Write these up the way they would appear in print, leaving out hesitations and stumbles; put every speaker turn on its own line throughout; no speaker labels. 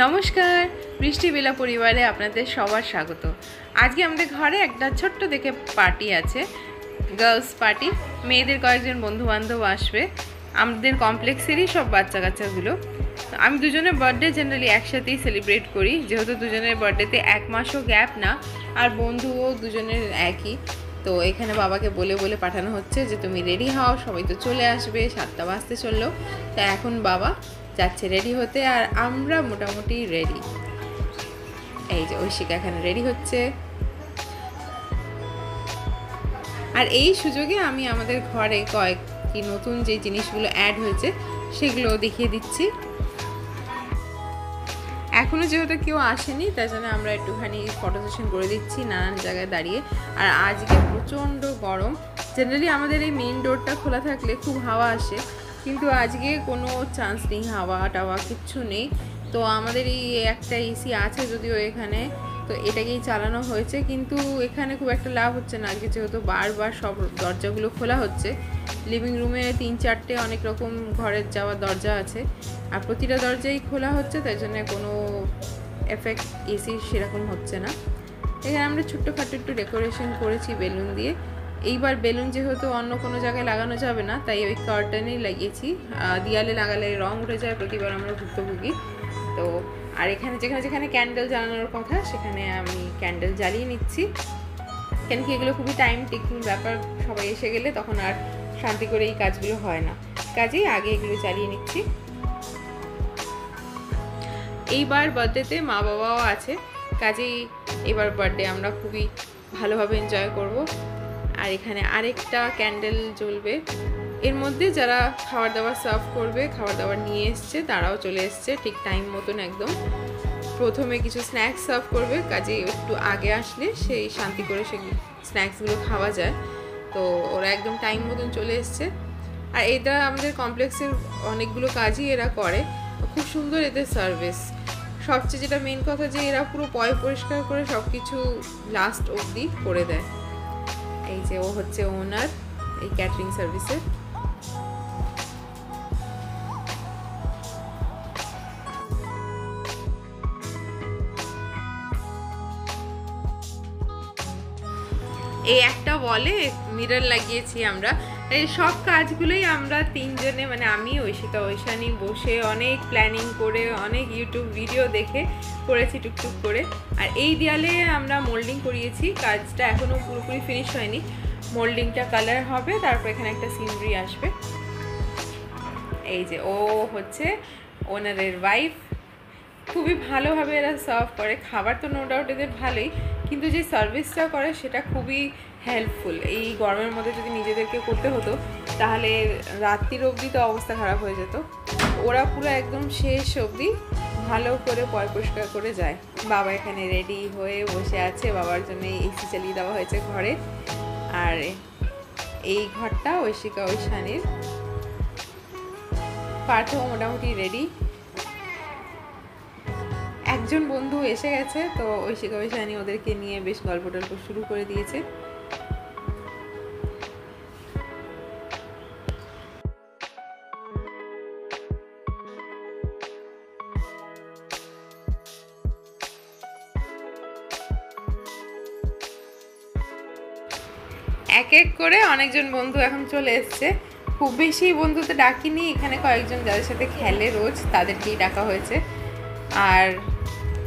নমস্কার, বৃষ্টি বেলা পরিবারে আপনাদের সবার স্বাগত। আজকে আমাদের ঘরে একটা ছোট্ট দেখে পার্টি আছে, গার্লস পার্টি। মেয়েদের কয়েকজন বন্ধুবান্ধব আসবে, আমাদের কমপ্লেক্সেরই সব বাচ্চা কাচ্চাগুলো। আমি দুজনের বার্থডে জেনারেলি একসাথেই সেলিব্রেট করি, যেহেতু দুজনের বার্থডেতে 1 মাসও গ্যাপ না, আর বন্ধুও দুজনের একই। তো এখানে বাবাকে বলে বলে পাঠানো হচ্ছে যে তুমি রেডি হও, সবাই তো চলে আসবে, 7টা বাজতে চললো। তো এখন বাবা যাচ্ছে রেডি হতে, আর আমরা মোটামুটি রেডি। এই যে ঐশিকা এখানে রেডি হচ্ছে, আর এই সুযোগে আমি আমাদের ঘরে কয়েকটি নতুন যে জিনিসগুলো অ্যাড হয়েছে সেগুলো দেখিয়ে দিচ্ছি। এখনও যেহেতু কেউ আসেনি, তাই জন্য আমরা একটুখানি ফটো সেশন করে দিচ্ছি নানান জায়গায় দাঁড়িয়ে। আর আজকে প্রচণ্ড গরম। জেনারেলি আমাদের এই মেইন ডোরটা খোলা থাকলে খুব হাওয়া আসে, কিন্তু আজকে কোনো চান্স নেই, হাওয়া টাওয়া কিচ্ছু নেই। তো আমাদের এই একটা এসি আছে যদিও এখানে, তো এটাকেই চালানো হয়েছে, কিন্তু এখানে খুব একটা লাভ হচ্ছে না আজকে, যেহেতু বারবার সব দরজাগুলো খোলা হচ্ছে। লিভিং রুমে 3-4টে অনেক রকম ঘরের যাওয়ার দরজা আছে, আর প্রতিটা দরজাই খোলা হচ্ছে, তাই জন্য কোনো এফেক্ট এসির সেরকম হচ্ছে না। এখানে আমরা ছোট্টখাটো একটু ডেকোরেশন করেছি বেলুন দিয়ে। এইবার বেলুন যেহেতু অন্য কোনো জায়গায় লাগানো যাবে না, তাই ওই কার্টেনেই লাগিয়েছি। দেয়ালে লাগালে রং উঠে যায়, প্রতিবার আমরা ভুক্তভোগী। তো আর এখানে যেখানে যেখানে ক্যান্ডেল জ্বালানোর কথা সেখানে আমি ক্যান্ডেল জ্বালিয়ে নিচ্ছি, কেন কি এগুলো খুবই টাইম টেকিং ব্যাপার। সবাই এসে গেলে তখন আর শান্তি করে এই কাজগুলো হয় না, কাজেই আগে এগুলো জ্বালিয়ে নিচ্ছি। এইবার বার্থডেতে মা বাবাও আছে, কাজেই এবার বার্থডে আমরা খুবই ভালোভাবে এনজয় করব। আর এখানে আরেকটা ক্যান্ডেল জ্বলবে। এর মধ্যে যারা খাবার দাবার সার্ভ করবে, খাবার দাবার নিয়ে এসছে, তারাও চলে এসছে ঠিক টাইম মতন একদম। প্রথমে কিছু স্ন্যাক্স সার্ভ করবে, কাজে একটু আগে আসলে সেই শান্তি করে সেই স্ন্যাক্সগুলো খাওয়া যায়। তো ওরা একদম টাইম মতন চলে এসছে। আর এটা আমাদের কমপ্লেক্সের অনেকগুলো কাজই এরা করে, খুব সুন্দর এদের সার্ভিস। সবচেয়ে যেটা মেন কথা যে এরা পুরো পরিষ্কার করে সব কিছু লাস্ট অবধি করে দেয়। এই যে ও হচ্ছে ওনার এই ক্যাটারিং সার্ভিসের। এই একটা বলে মিরর লাগিয়েছি আমরা। এই সব কাজগুলোই আমরা তিনজনে, মানে আমি, ঐশিকা, ঐশানী বসে অনেক প্ল্যানিং করে অনেক ইউটিউব ভিডিও দেখে করেছি টুকটুক করে। আর এই দেয়ালে আমরা মোল্ডিং করিয়েছি, কাজটা এখনও পুরোপুরি ফিনিশ হয়নি। মোল্ডিংটা কালার হবে, তারপর এখানে একটা সিনারি আসবে। এই যে ও হচ্ছে ওনারের ওয়াইফ। খুবই ভালোভাবে এরা সার্ভ করে খাবার, তো নো ডাউট এদের ভালোই, কিন্তু যে সার্ভিসটা করে সেটা খুবই হেল্পফুল। এই গরমের মধ্যে যদি নিজেদেরকে করতে হতো তাহলে রাত্রির অবধি তো অবস্থা খারাপ হয়ে যেত। ওরা পুরো একদম শেষ অবধি ভালো করে পরিষ্কার করে যায়। বাবা এখানে রেডি হয়ে বসে আছে, বাবার জন্য এসি চালিয়ে দেওয়া হয়েছে ঘরে। আর এই ঘরটা ঐশিকা ঐশানীর। পার্থও মোটামুটি রেডি। একজন বন্ধু এসে গেছে, তো ঐশিকা ঐশানী ওদেরকে নিয়ে বেশ গল্প টল্প শুরু করে দিয়েছে। এক এক করে অনেকজন বন্ধু এখন চলে এসছে। খুব বেশি বন্ধু তো ডাকিনি, এখানে কয়েকজন যাদের সাথে খেলে রোজ তাদেরকেই ডাকা হয়েছে। আর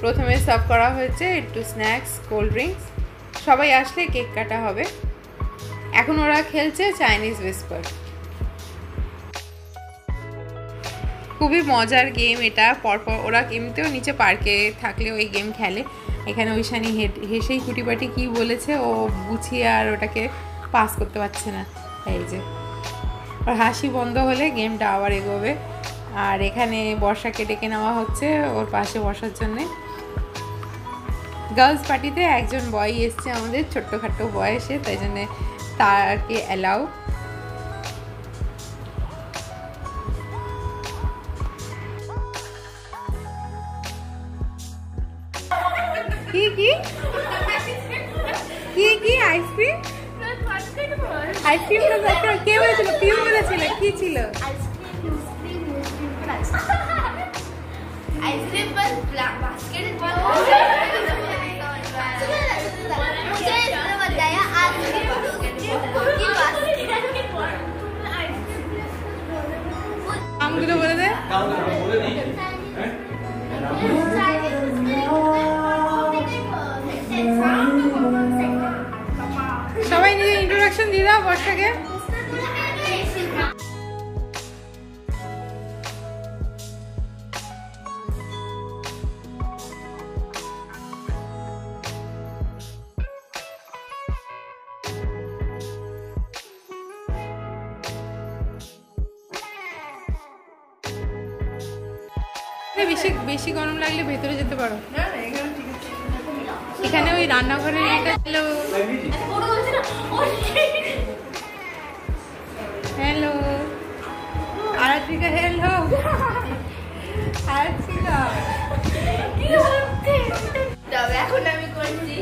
প্রথমে সার্ভ করা হয়েছে একটু স্ন্যাক্স, কোল্ড ড্রিঙ্কস। সবাই আসলে কেক কাটা হবে। এখন ওরা খেলছে চাইনিজ হুইস্পার। খুবই মজার গেম এটা। পরপর ওরা এমনিতেও নিচে পার্কে থাকলেও এই গেম খেলে। এখানে ঐশানী হেসেই কুটিপাটি কী বলেছে ও গুছিয়ে আর ওটাকে পাস করতে পারছে না। এই যে ওর হাসি বন্ধ হলে গেমটা আবার এগোবে। আর এখানে বর্ষাকে ডেকে নেওয়া হচ্ছে ওর পাশে বসার জন্যে। গার্লস পার্টিতে একজন বয় এসছে আমাদের, ছোট্টখাট্টো বয়সে, তাই জন্যে তাকে অ্যালাউ। কি কি কি কি আইসক্রিম? আইসক্রিম কে বলেছিল? পিউ বলেছিল। কি ছিল?
आइसक्रीम
আমগুলো বলে দে। সবাই নিজের ইন্ট্রোডাকশন দিয়ে দাও বর্ষাকে। বেশি বেশি গরম লাগলে ভেতরে যেতে পারো। এখানে ওই রান্নাঘরের এটা hello hello Aratrika hello Aratrika
এখন আমি করছি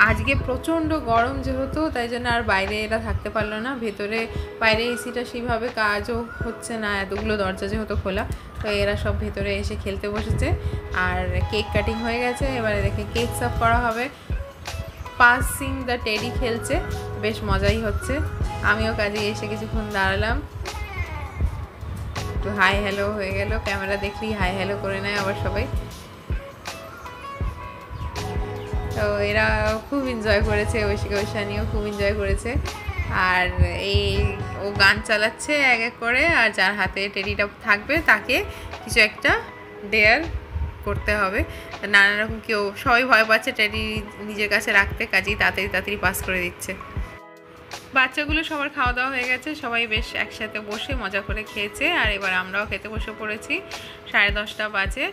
আজকে প্রচণ্ড গরম যেহেতু তাই জন্য আর বাইরে এরা থাকতে পারলো না, ভেতরে বাইরে এসিটা সেইভাবে কাজও হচ্ছে না, এতগুলো দরজা যেহেতু খোলা, তো এরা সব ভেতরে এসে খেলতে বসেছে। আর কেক কাটিং হয়ে গেছে, এবারে দেখে কেক সার্ভ করা হবে। পাসিং দ্য টেডি খেলছে, বেশ মজাই হচ্ছে। আমিও কাজে এসে কিছুক্ষণ দাঁড়ালাম, একটু হাই হ্যালো হয়ে গেল, ক্যামেরা দেখলেই হাই হ্যালো করে নেয় আবার সবাই। তো এরা খুব এনজয় করেছে, ঐশিকা ঐশানীও খুব এনজয় করেছে। আর এই ও গান চালাচ্ছে এক এক করে, আর যার হাতে টেডিটা থাকবে তাকে কিছু একটা ডেয়ার করতে হবে। নানা রকম, কেউ সবাই ভয় পাচ্ছে টেডি নিজের কাছে রাখতে, কাজেই তাড়াতাড়ি পাস করে দিচ্ছে। বাচ্চাগুলো সবার খাওয়া দাওয়া হয়ে গেছে, সবাই বেশ একসাথে বসে মজা করে খেয়েছে। আর এবার আমরাও খেতে বসে পড়েছি, 10:30 বাজে।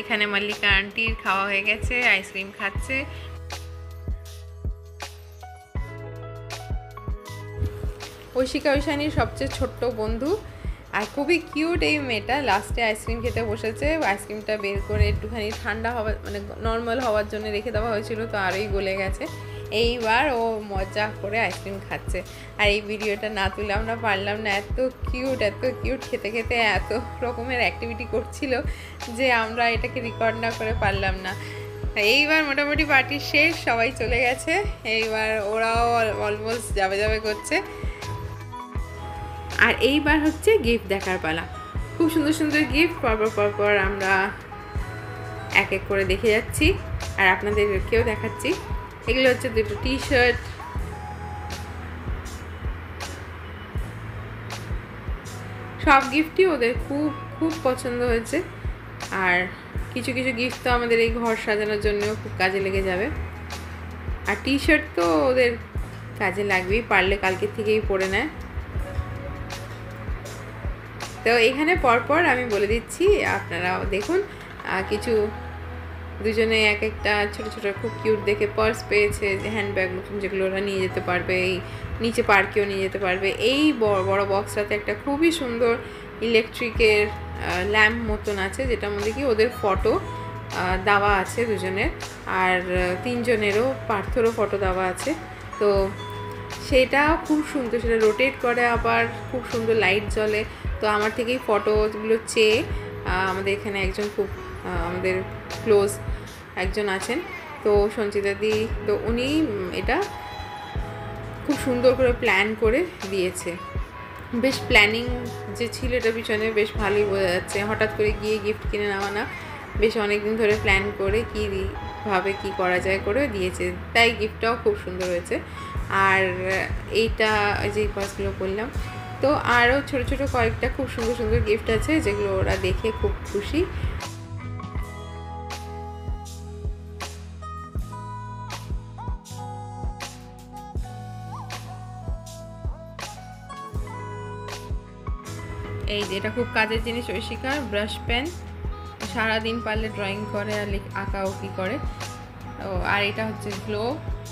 এখানে মল্লিকা আন্টির খাওয়া হয়ে গেছে, আইসক্রিম খাচ্ছে। ঐশিকা ঐশানীর সবচেয়ে ছোট্ট বন্ধু, আর খুবই কিউট এই মেয়েটা। লাস্টে আইসক্রিম খেতে বসেছে, আইসক্রিমটা বের করে একটুখানি ঠান্ডা হওয়া, মানে নর্মাল হওয়ার জন্য রেখে দেওয়া হয়েছিল, তো আরোই গলে গেছে। এইবার ও মজা করে আইসক্রিম খাচ্ছে। আর এই ভিডিওটা না তুলে আমরা পারলাম না, এত কিউট খেতে খেতে এত রকমের অ্যাক্টিভিটি করছিল যে আমরা এটাকে রেকর্ড না করে পারলাম না। এইবার মোটামুটি পার্টি শেষ, সবাই চলে গেছে। এইবার ওরাও অলমোস্ট যাবে করছে। আর এইবার হচ্ছে গিফট দেখার পালা। খুব সুন্দর সুন্দর গিফট পরপর আমরা এক এক করে দেখে যাচ্ছি, আর আপনাদেরকেও দেখাচ্ছি। এগুলো হচ্ছে দুটো টি শার্ট, সব গিফটই ওদের খুব খুব পছন্দ হয়েছে। আর কিছু কিছু গিফট তো আমাদের এই ঘর সাজানোর জন্যও খুব কাজে লেগে যাবে। আর টি শার্ট তো ওদের কাজে লাগবেই, পারলে কালকে থেকেই পরে নেয়। তো এখানে পরপর আমি বলে দিচ্ছি, আপনারাও দেখুন। কিছু দুজনে এক একটা ছোটো ছোটো খুব কিউট দেখে পার্স পেয়েছে, যে হ্যান্ডব্যাগ মতন, যেগুলো ওরা নিয়ে যেতে পারবে, এই নিচে পার্কেও নিয়ে যেতে পারবে। এই বড় বক্সটাতে একটা খুবই সুন্দর ইলেকট্রিকের ল্যাম্প মতন আছে, যেটার মধ্যে কি ওদের ফটো দেওয়া আছে দুজনের, আর 3 জনেরও পার্থরও ফটো দেওয়া আছে। তো সেটা খুব সুন্দর, সেটা রোটেট করে, আবার খুব সুন্দর লাইট জ্বলে। তো আমার থেকেই ফটোগুলো চেয়ে আমাদের এখানে একজন খুব আমাদের ক্লোজ একজন আছেন, তো সঞ্চিতা দি, তো উনি এটা খুব সুন্দর করে প্ল্যান করে দিয়েছে। বেশ প্ল্যানিং যে ছিল এটা পিছনে বেশ ভালোই বোঝা যাচ্ছে, হঠাৎ করে গিয়ে গিফট কিনে নেওয়া না, বেশ অনেকদিন ধরে প্ল্যান করে কীভাবে কী করা যায় করে দিয়েছে, তাই গিফটটাও খুব সুন্দর হয়েছে। আর এইটা যে পার্সগুলো বললাম, তো আরও ছোটো ছোটো কয়েকটা খুব সুন্দর সুন্দর গিফট আছে, যেগুলো ওরা দেখে খুব খুশি। এই যে এটা খুব কাজের জিনিস ঐশিকার, ব্রাশ পেন, সারাদিন পারলে ড্রয়িং করে আর আঁকাউকি করে। ও আর এটা হচ্ছে গ্লো,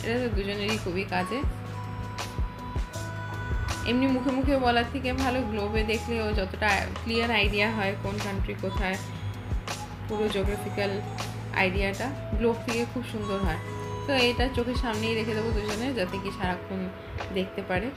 এটা তো দুজনেরই খুবই কাজে। এমনি মুখে মুখে বলার থেকে ভালো গ্লোবে দেখলে ও যতটা ক্লিয়ার আইডিয়া হয় কোন কান্ট্রি কোথায়, পুরো জিওগ্রাফিক্যাল আইডিয়াটা গ্লোব থেকে খুব সুন্দর হয়। তো এটা চোখের সামনেই রেখে দেবো দুজনে, যাতে কি সারাক্ষণ দেখতে পারে।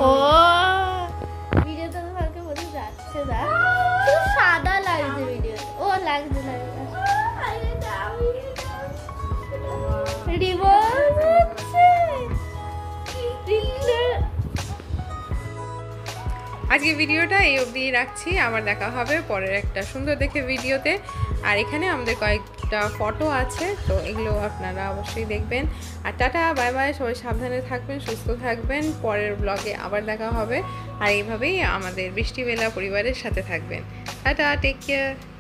ও ভিডিওটা তো ভালো বোঝা যাচ্ছে না, শুধু সাদা লাগছে ভিডিও। ও লাগছে
আজকে ভিডিওটা এই অবধি রাখছি, আবার দেখা হবে পরের একটা সুন্দর দেখে ভিডিওতে। আর এখানে আমাদের কয়েকটা ফটো আছে, তো এগুলো আপনারা অবশ্যই দেখবেন। আর টাটা, বাই বাই, সবাই সাবধানে থাকবেন, সুস্থ থাকবেন। পরের ব্লগে আবার দেখা হবে। আর এইভাবেই আমাদের বৃষ্টিবেলা পরিবারের সাথে থাকবেন। Tata, take care.